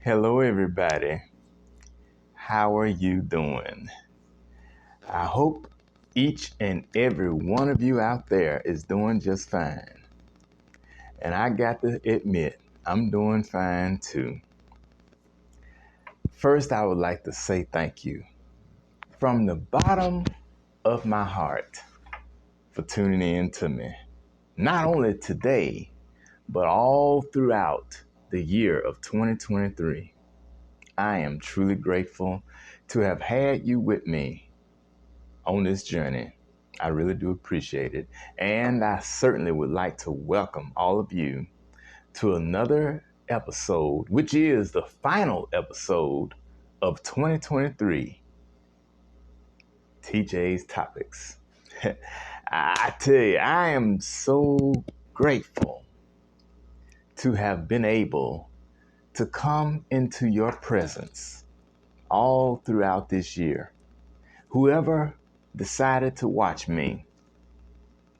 Hello, everybody. How are you doing? I hope each and every one of you out there is doing just fine. And I got to admit, I'm doing fine too. First, I would like to say thank you from the bottom of my heart for tuning in to me. Not only today, but all throughout the year of 2023. I am truly grateful to have had you with me on this journey. I really do appreciate it. And I certainly would like to welcome all of you to another episode, which is the final episode of 2023 TJ's Topics. I tell you, I am so grateful to have been able to come into your presence all throughout this year. Whoever decided to watch me,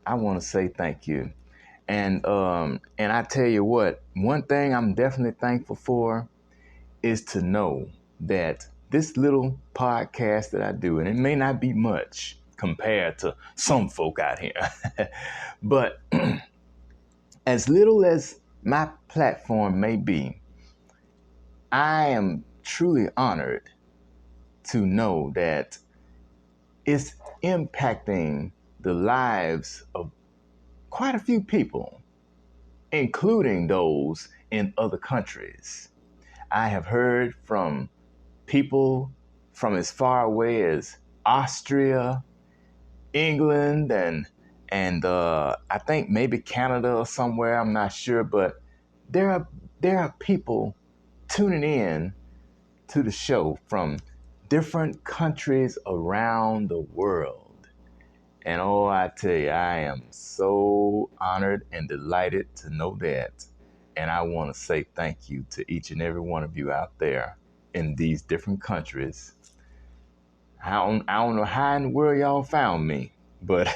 I want to say thank you. And I tell you what, one thing I'm definitely thankful for is to know that this little podcast that I do, and it may not be much compared to some folk out here, but as little as my platform may be, I am truly honored to know that it's impacting the lives of quite a few people, including those in other countries. I have heard from people from as far away as Austria, England, and I think maybe Canada or somewhere. I'm not sure, but there are people tuning in to the show from different countries around the world. And oh, I tell you, I am so honored and delighted to know that. And I want to say thank you to each and every one of you out there in these different countries. I don't know how in the world y'all found me, but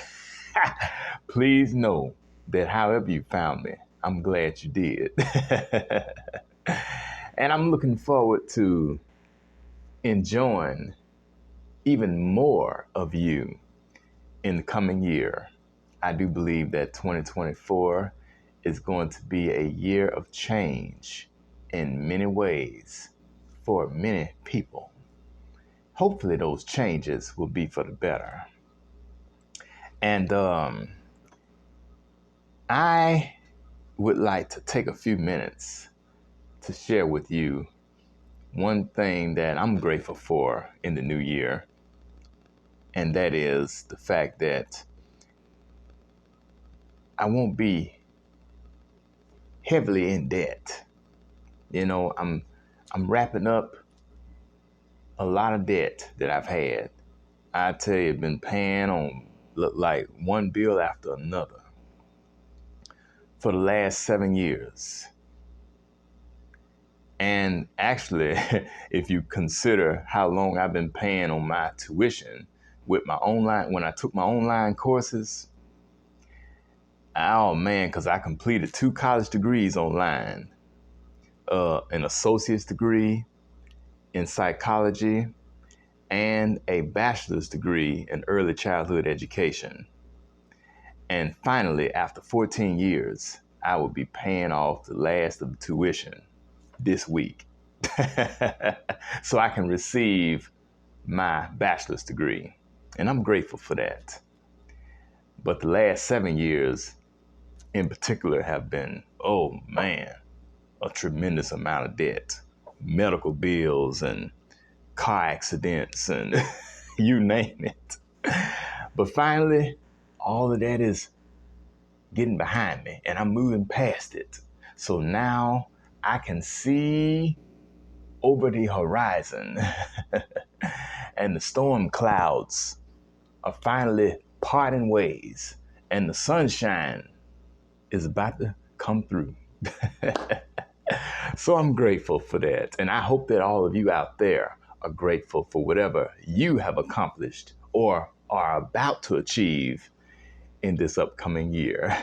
please know that however you found me, I'm glad you did. And I'm looking forward to enjoying even more of you in the coming year. I do believe that 2024 is going to be a year of change in many ways for many people. Hopefully, those changes will be for the better. And I would like to take a few minutes to share with you one thing that I'm grateful for in the new year, and that is the fact that I won't be heavily in debt. I'm wrapping up a lot of debt that I've had. I tell you, been paying on look like one bill after another for the last 7 years. And actually, if you consider how long I've been paying on my tuition with my online, when I took my online courses, oh man, because I completed 2 college degrees online, an associate's degree in psychology and a bachelor's degree in early childhood education. And finally, after 14 years, I will be paying off the last of the tuition this week. So I can receive my bachelor's degree. And I'm grateful for that. But the last 7 years in particular have been, oh man, a tremendous amount of debt. Medical bills and car accidents and you name it. But finally, all of that is getting behind me and I'm moving past it. So now I can see over the horizon and the storm clouds are finally parting ways and the sunshine is about to come through. So I'm grateful for that. And I hope that all of you out there are grateful for whatever you have accomplished or are about to achieve in this upcoming year.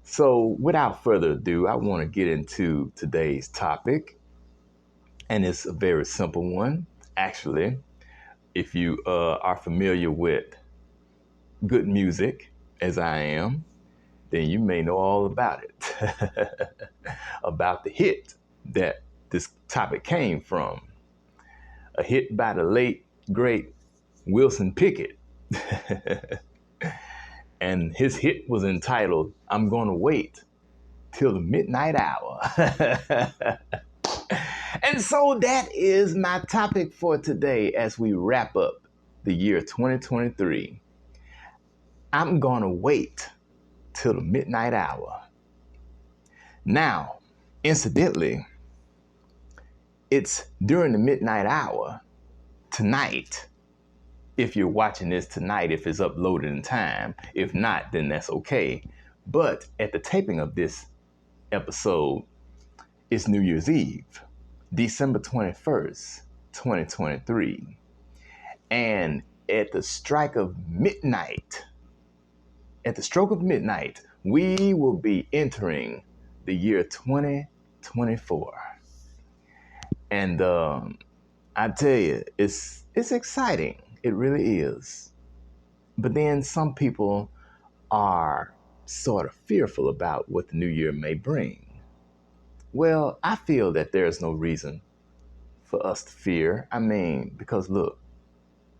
So without further ado, I want to get into today's topic. And it's a very simple one. Actually, if you are familiar with good music, as I am, then you may know all about it, about the hit that this topic came from. A hit by the late, great Wilson Pickett. And his hit was entitled, I'm Gonna Wait Till the Midnight Hour. And so that is my topic for today as we wrap up the year 2023. I'm gonna wait till the midnight hour. Now, incidentally, it's during the midnight hour tonight. If you're watching this tonight, if it's uploaded in time. If not, then that's okay. But at the taping of this episode, it's New Year's Eve, December 21st, 2023. And at the stroke of midnight, we will be entering the year 2024. And I tell you, it's exciting. It really is. But then some people are sort of fearful about what the new year may bring. Well, I feel that there's no reason for us to fear. I mean, because look,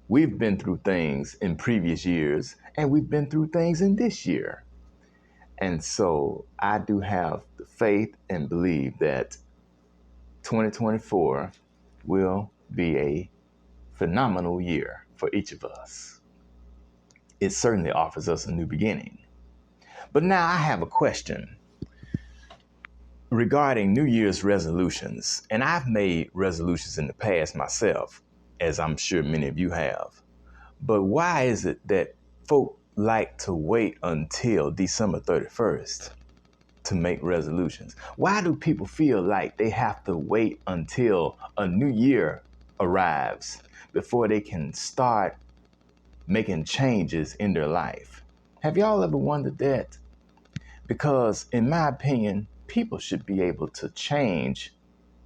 we've been through things in previous years and we've been through things in this year. And so I do have the faith and believe that 2024 will be a phenomenal year for each of us. It certainly offers us a new beginning. But now I have a question regarding New Year's resolutions. And I've made resolutions in the past myself, as I'm sure many of you have. But why is it that folk like to wait until December 31st to make resolutions? Why do people feel like they have to wait until a new year arrives before they can start making changes in their life? Have y'all ever wondered that? Because in my opinion, people should be able to change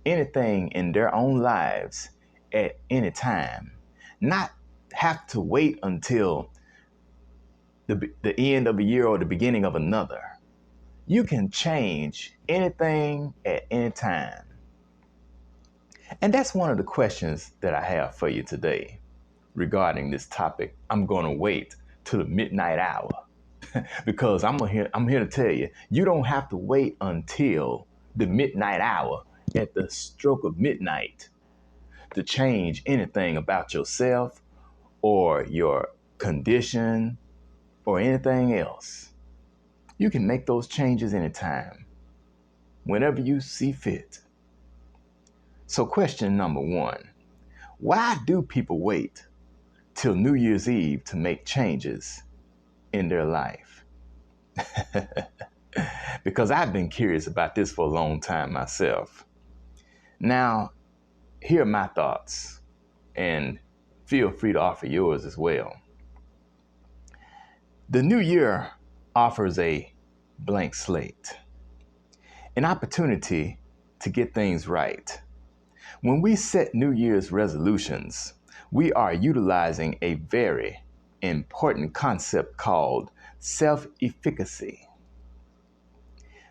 anything in their own lives at any time, not have to wait until the end of a year or the beginning of another. You can change anything at any time. And that's one of the questions that I have for you today regarding this topic. I'm going to wait till the midnight hour because I'm here to tell you, you don't have to wait until the midnight hour at the stroke of midnight to change anything about yourself or your condition or anything else. You can make those changes anytime, whenever you see fit. So question number one, why do people wait till New Year's Eve to make changes in their life? Because I've been curious about this for a long time myself. Now, here are my thoughts, and feel free to offer yours as well. The new year offers a blank slate, an opportunity to get things right. When we set New Year's resolutions, we are utilizing a very important concept called self-efficacy,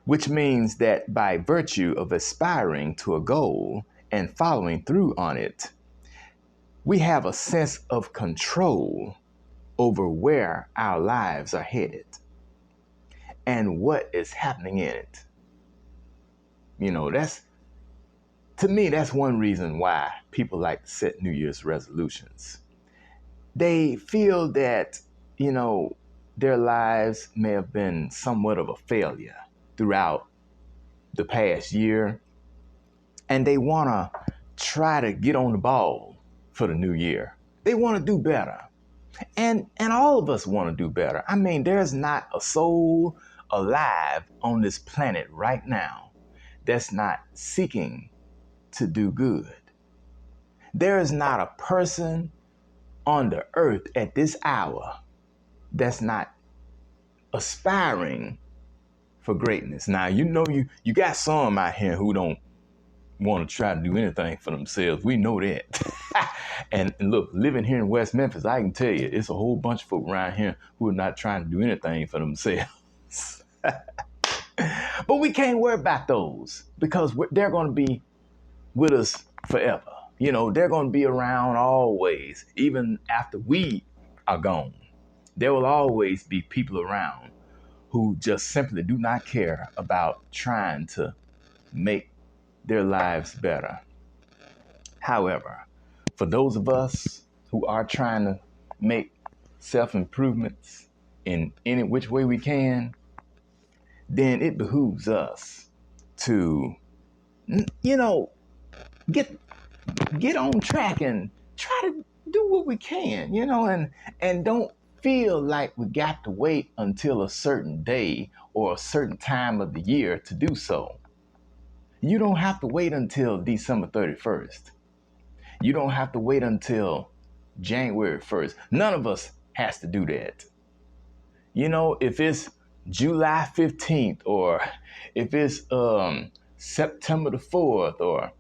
which means that by virtue of aspiring to a goal and following through on it, we have a sense of control over where our lives are headed and what is happening in it. You know, to me, that's one reason why people like to set New Year's resolutions. They feel that, their lives may have been somewhat of a failure throughout the past year, and they want to try to get on the ball for the new year. They want to do better. And all of us want to do better. I mean, there's not a soul alive on this planet right now that's not seeking to do good. There is not a person on the earth at this hour that's not aspiring for greatness. Now, you got some out here who don't want to try to do anything for themselves. We know that. And look, living here in West Memphis, I can tell you, it's a whole bunch of folk around here who are not trying to do anything for themselves. But we can't worry about those because they're going to be with us forever. You know, they're going to be around always, even after we are gone. There will always be people around who just simply do not care about trying to make their lives better. However, for those of us who are trying to make self-improvements in any which way we can, then it behooves us to, you know, get on track and try to do what we can, and don't feel like we got to wait until a certain day or a certain time of the year to do so. You don't have to wait until December 31st. You don't have to wait until January 1st. None of us has to do that. If it's July 15th or if it's September the 4th or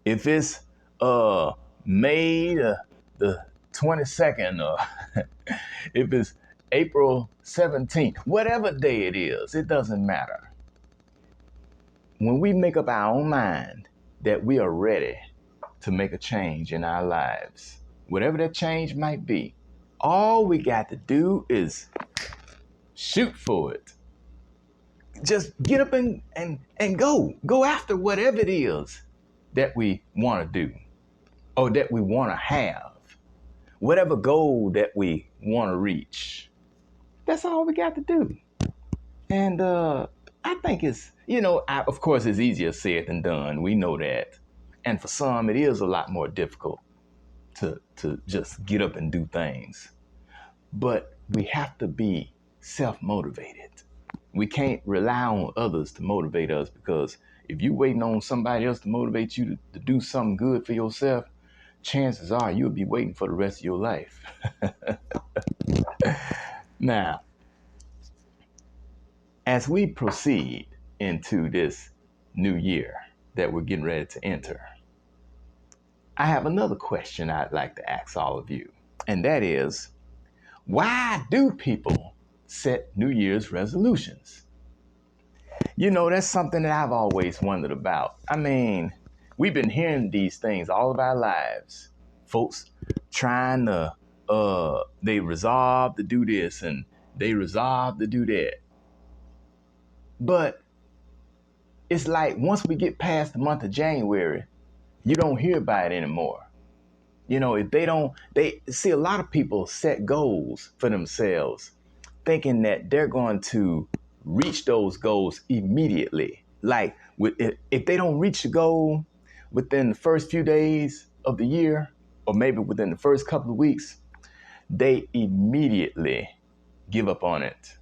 if it's May the 22nd or if it's April 17th, whatever day it is, it doesn't matter. When we make up our own mind that we are ready to make a change in our lives, whatever that change might be, all we got to do is shoot for it. Just get up and go after whatever it is that we want to do or that we want to have, whatever goal that we want to reach. That's all we got to do. And I think it's, of course, it's easier said than done. We know that. And for some, it is a lot more difficult to just get up and do things. But we have to be self-motivated. We can't rely on others to motivate us, because if you're waiting on somebody else to motivate you to do something good for yourself, chances are you'll be waiting for the rest of your life. Now, as we proceed into this new year that we're getting ready to enter, I have another question I'd like to ask all of you. And that is, why do people set New Year's resolutions? That's something that I've always wondered about. I mean, we've been hearing these things all of our lives. Folks trying to, they resolve to do this and they resolve to do that. But it's like once we get past the month of January, you don't hear about it anymore. If they see a lot of people set goals for themselves, thinking that they're going to reach those goals immediately. Like if they don't reach the goal within the first few days of the year, or maybe within the first couple of weeks, they immediately give up on it.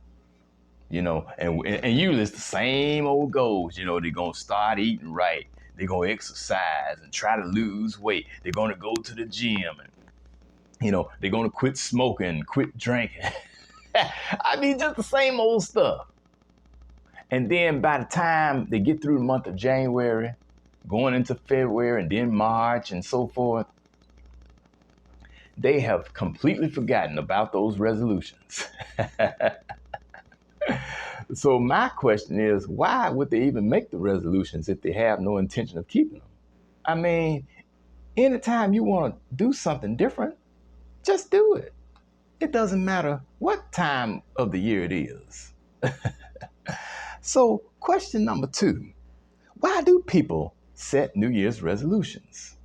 And usually it's the same old goals. They're going to start eating right. They're going to exercise and try to lose weight. They're going to go to the gym and, they're going to quit smoking, quit drinking. I mean, just the same old stuff. And then by the time they get through the month of January, going into February and then March and so forth, they have completely forgotten about those resolutions. So my question is, why would they even make the resolutions if they have no intention of keeping them? I mean, anytime you want to do something different, just do it. It doesn't matter what time of the year it is. So question number 2, why do people set New Year's resolutions?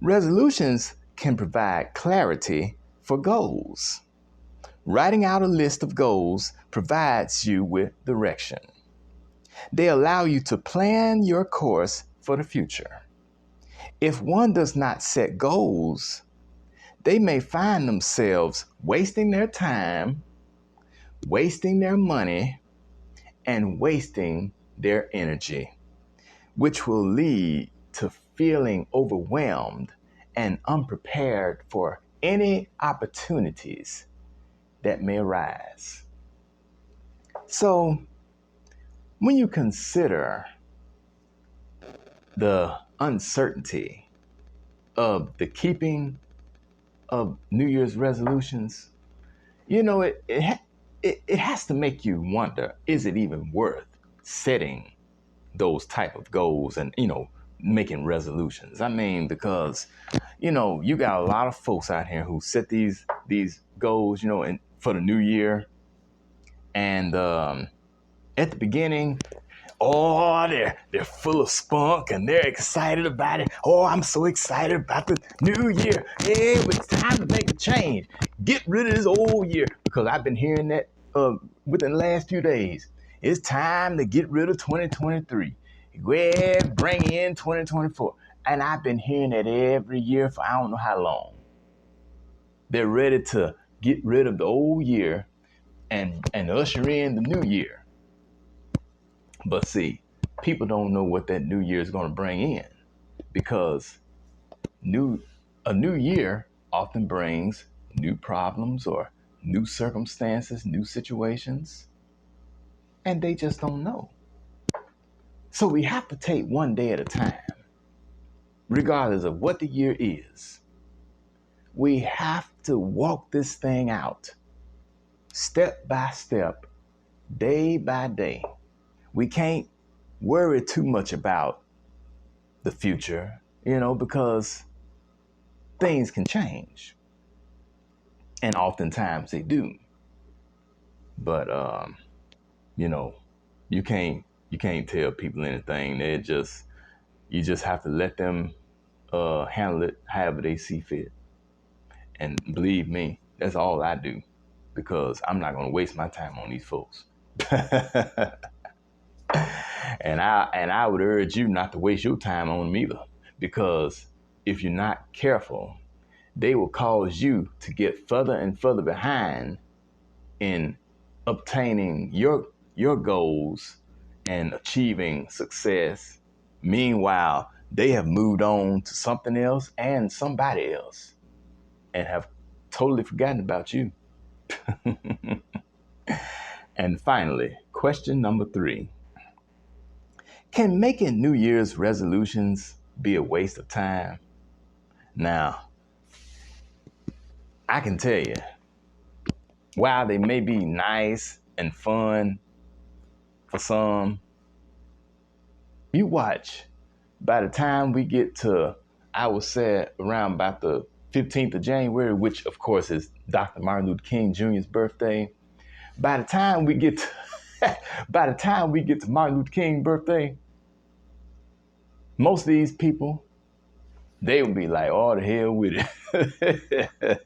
Resolutions can provide clarity for goals. Writing out a list of goals provides you with direction. They allow you to plan your course for the future. If one does not set goals, they may find themselves wasting their time, wasting their money, and wasting their energy, which will lead to feeling overwhelmed and unprepared for any opportunities that may arise. So, when you consider the uncertainty of the keeping of New Year's resolutions, it has to make you wonder, is it even worth setting those type of goals and, making resolutions? I mean, because, you got a lot of folks out here who set these goals, and for the new year. And at the beginning, oh, they're full of spunk and they're excited about it. Oh, I'm so excited about the new year. Yeah, it's time to make a change. Get rid of this old year, because I've been hearing that within the last few days. It's time to get rid of 2023. Yeah, bring in 2024. And I've been hearing that every year for I don't know how long. They're ready to get rid of the old year and usher in the new year. But see, people don't know what that new year is going to bring in, because a new year often brings new problems or new circumstances, new situations, and they just don't know. So we have to take one day at a time, regardless of what the year is. We have to walk this thing out step by step, day by day. We can't worry too much about the future, because things can change. And oftentimes they do. But you know, you can't tell people anything. You just have to let them handle it however they see fit. And believe me, that's all I do, because I'm not gonna waste my time on these folks. And I would urge you not to waste your time on them either, because if you're not careful, they will cause you to get further and further behind in obtaining your goals and achieving success. Meanwhile, they have moved on to something else and somebody else and have totally forgotten about you. And finally, question number 3. Can making New Year's resolutions be a waste of time? Now, I can tell you, while they may be nice and fun for some, you watch, by the time we get to, I would say, around about the 15th of January, which of course is Dr. Martin Luther King Jr.'s birthday, by the time we get to Martin Luther King's birthday, most of these people, they will be like, oh, the hell with it.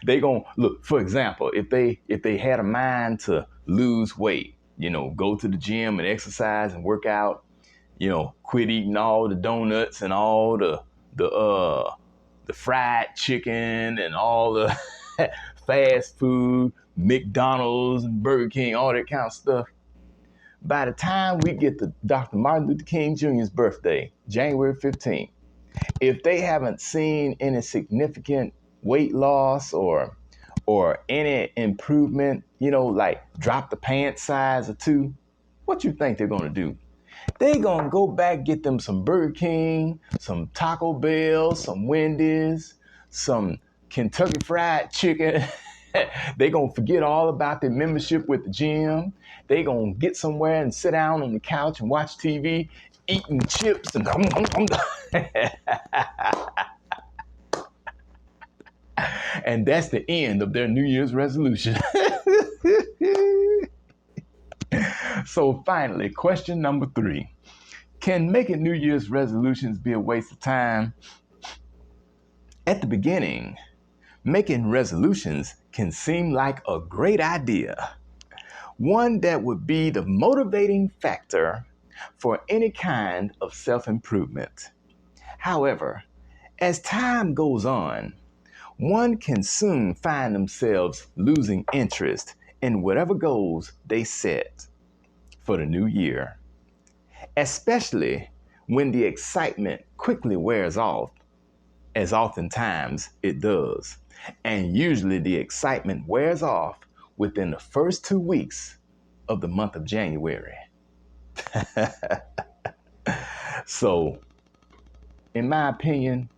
They gonna look, for example, if they had a mind to lose weight, go to the gym and exercise and work out, quit eating all the donuts and all the fried chicken and all the fast food, McDonald's and Burger King, all that kind of stuff. By the time we get to Dr. Martin Luther King Jr.'s birthday, January 15th, if they haven't seen any significant weight loss or any improvement, like drop the pants size or 2, what you think they're gonna do? They gonna go back, get them some Burger King, some Taco Bell, some Wendy's, some Kentucky Fried Chicken. They gonna forget all about their membership with the gym. They gonna get somewhere and sit down on the couch and watch TV, eating chips and and that's the end of their New Year's resolution. So finally, question number 3. Can making New Year's resolutions be a waste of time? At the beginning, making resolutions can seem like a great idea, one that would be the motivating factor for any kind of self-improvement. However, as time goes on, one can soon find themselves losing interest in whatever goals they set for the new year, especially when the excitement quickly wears off, as oftentimes it does. And usually the excitement wears off within the first 2 weeks of the month of January. So, in my opinion,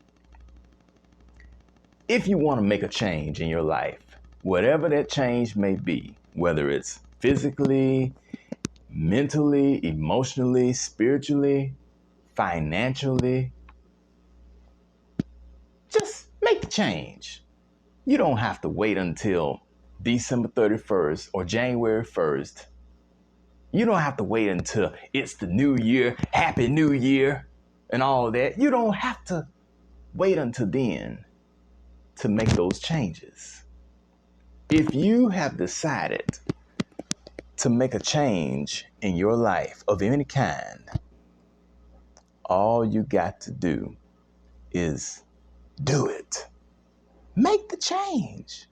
if you want to make a change in your life, whatever that change may be, whether it's physically, mentally, emotionally, spiritually, financially, just make the change. You don't have to wait until December 31st or January 1st. You don't have to wait until it's the new year, Happy New Year, and all that. You don't have to wait until then to make those changes. If you have decided to make a change in your life of any kind, all you got to do is do it. Make the change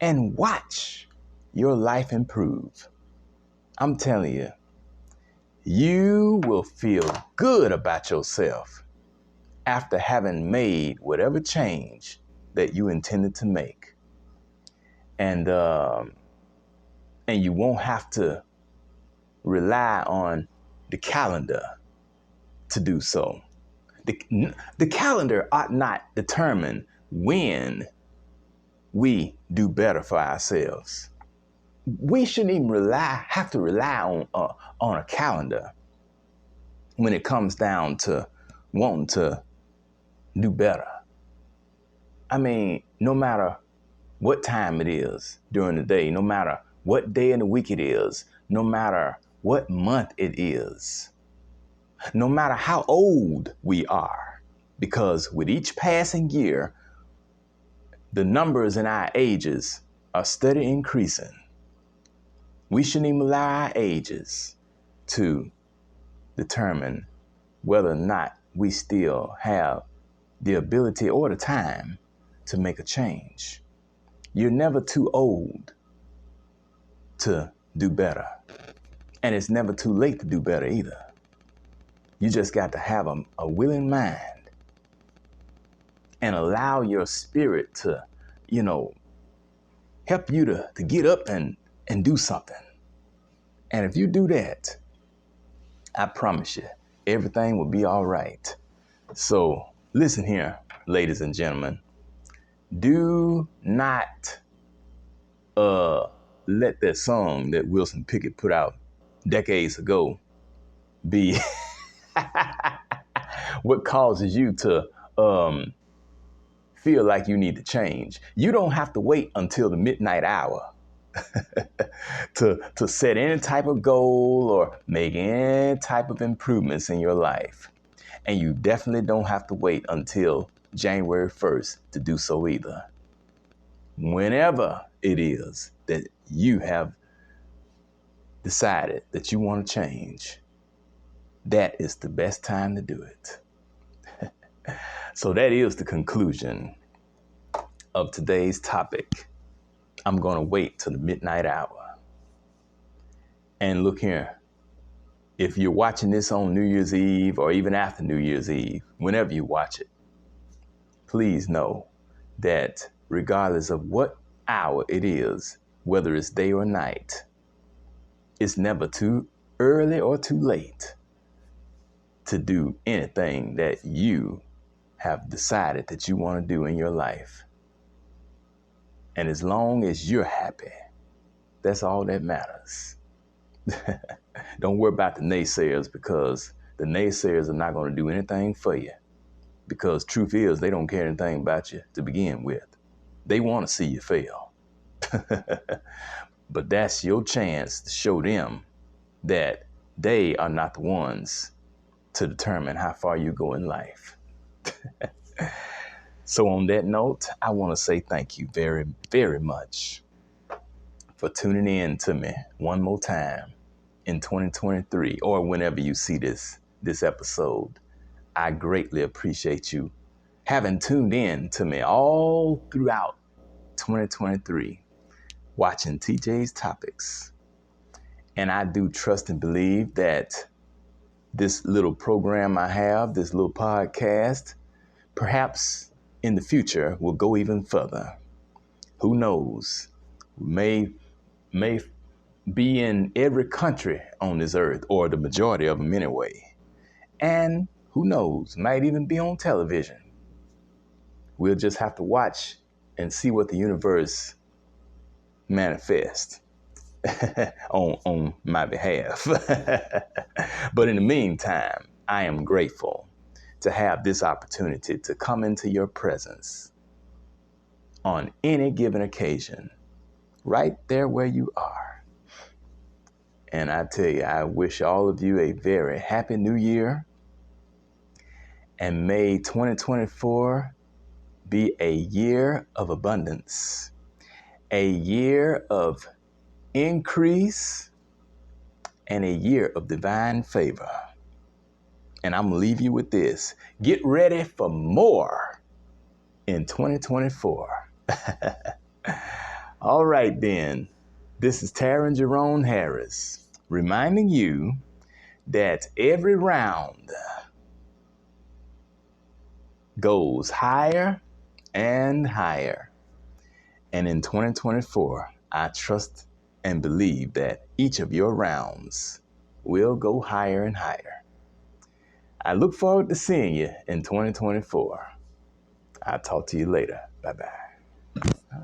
and watch your life improve. I'm telling you, you will feel good about yourself after having made whatever change that you intended to make. And you won't have to rely on the calendar to do so. The calendar ought not determine when we do better for ourselves. We shouldn't even have to rely on a calendar when it comes down to wanting to do better. I mean, no matter what time it is during the day, no matter what day in the week it is, no matter what month it is, no matter how old we are, because with each passing year, the numbers in our ages are steadily increasing. We shouldn't even allow our ages to determine whether or not we still have the ability or the time to make a change. You're never too old to do better. And it's never too late to do better either. You just got to have a willing mind and allow your spirit to, help you to get up and do something. And if you do that, I promise you, everything will be all right. So listen here, ladies and gentlemen, do not let that song that Wilson Pickett put out decades ago be what causes you to feel like you need to change. You don't have to wait until the midnight hour to set any type of goal or make any type of improvements in your life. And you definitely don't have to wait until January 1st to do so either. Whenever it is that you have decided that you want to change, that is the best time to do it. So that is the conclusion of today's topic. I'm going to wait till the midnight hour. And look here, if you're watching this on New Year's Eve or even after New Year's Eve, whenever you watch it, please know that regardless of what hour it is, whether it's day or night, it's never too early or too late to do anything that you have decided that you want to do in your life. And as long as you're happy, that's all that matters. Don't worry about the naysayers, because the naysayers are not going to do anything for you. Because truth is, they don't care anything about you to begin with. They want to see you fail. But that's your chance to show them that they are not the ones to determine how far you go in life. So on that note, I want to say thank you very, very much for tuning in to me one more time in 2023, or whenever you see this episode. I greatly appreciate you having tuned in to me all throughout 2023, watching TJ's Topics. And I do trust and believe that this little program I have, this little podcast, perhaps in the future will go even further. Who knows? May be in every country on this earth, or the majority of them anyway. And who knows, might even be on television. We'll just have to watch and see what the universe manifests on my behalf. But in the meantime, I am grateful to have this opportunity to come into your presence on any given occasion, right there where you are. And I tell you, I wish all of you a very happy new year. And may 2024 be a year of abundance, a year of increase, and a year of divine favor. And I'm gonna leave you with this. Get ready for more in 2024. All right then. This is Taryn Jerome Harris reminding you that every round goes higher and higher. And in 2024, I trust and believe that each of your rounds will go higher and higher. I look forward to seeing you in 2024. I'll talk to you later. Bye-bye.